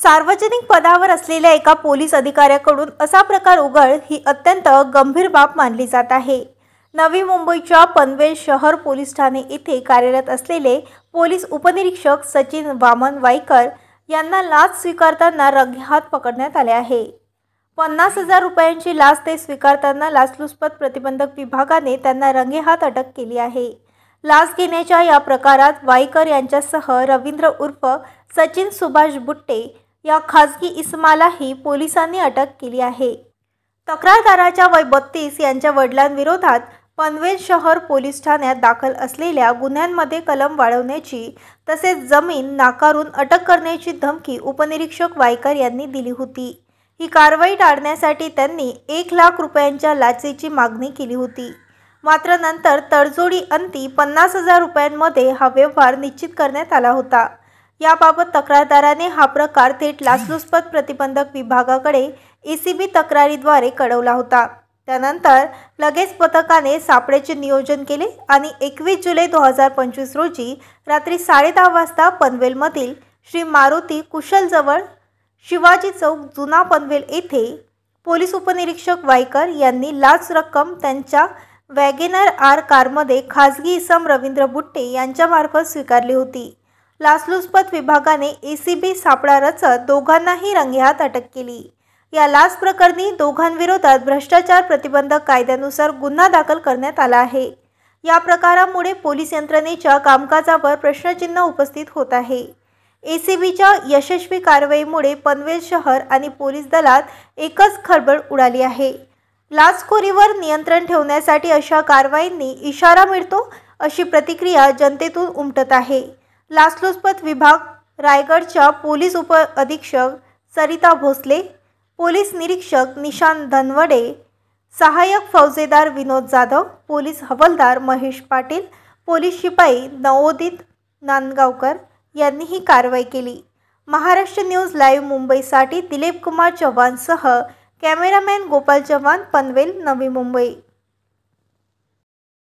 सार्वजनिक पदावर असलेल्या एका पोलीस अधिकाऱ्याकडून असा प्रकार उघड ही अत्यंत गंभीर बाब मानली जात आहे। नवी मुंबईच्या पनवेल शहर पोलीस ठाणे येथे कार्यरत असलेले पोलीस उपनिरीक्षक सचिन वामन वाईकर यांना लाच स्वीकारताना रंगेहात पकडण्यात आले आहे। 50,000 रुपयांची लाच ते स्वीकारताना लाचलुचपत प्रतिबंधक विभागाने त्यांना रंगेहात अटक केली आहे। लाच घेण्याच्या या प्रकारात वाईकर यांच्यासह रवींद्र उर्फ सचिन सुभाष बुट्टे या खाजगी इसमालाही पोलिसांनी अटक केली आहे। तक्रारदाराच्या वय 32 यांच्या वडिलांविरोधात पनवेल शहर पोलीस ठाण्यात दाखल असलेल्या गुन्ह्यांमध्ये कलम वाढवण्याची तसेच जमीन नाकारून अटक करण्याची धमकी उपनिरीक्षक वाईकर यांनी दिली होती। ही कारवाई टाळण्यासाठी त्यांनी 1 लाख रुपयांच्या लाचेची मागणी केली होती। मात्र नंतर तडजोडी अंती 50,000 रुपयांमध्ये हा व्यवहार निश्चित करण्यात आला होता। याबाबत तक्रारदाराने हा प्रकार थेट लाचलुचपत प्रतिबंधक विभागाकडे एसीबी तक्रारीद्वारे कळवला होता। त्यानंतर लगेच पथकाने सापळेचे नियोजन केले आणि 21 जुलै 2025 रोजी रात्री 10:30 वाजता पनवेलमधील श्री मारुती कुशलजवळ शिवाजी चौक जुना पनवेल येथे पोलीस उपनिरीक्षक वाईकर यांनी लाच रक्कम त्यांच्या वॅगेनर आर कारमध्ये खाजगी इसम रवींद्र बुट्टे यांच्यामार्फत स्वीकारली होती। लाचलुचपत विभागाने एसीबी सापळा रचत दोघांनाही रंगेहात अटक केली। या लाच प्रकरणी दोघांविरोधात भ्रष्टाचार प्रतिबंधक कायद्यानुसार गुन्हा दाखल करण्यात आला आहे। या प्रकारामुळे पोलीस यंत्रणेच्या कामकाजावर प्रश्नचिन्ह उपस्थित होत आहे। एसीबीच्या यशस्वी कारवाईमुळे पनवेल शहर आणि पोलीस दलात एकच खळबळ उडाली आहे। लाचखोरीवर नियंत्रण ठेवण्यासाठी अशा कारवाईंनी इशारा मिळतो अशी प्रतिक्रिया जनतेतून उमटत आहे। लाचलुचपत विभाग रायगडच्या पोलीस उप अधीक्षक सरिता भोसले, पोलीस निरीक्षक निशांत धनवडे, सहाय्यक फौजेदार विनोद जाधव, पोलीस हवालदार महेश पाटील, पोलीस शिपाई नवोदित नांदगावकर यांनी ही कारवाई केली। महाराष्ट्र न्यूज लाईव्ह मुंबईसाठी दिलीप कुमार चव्हाणसह कॅमेरामॅन गोपाल चव्हाण, पनवेल, नवी मुंबई।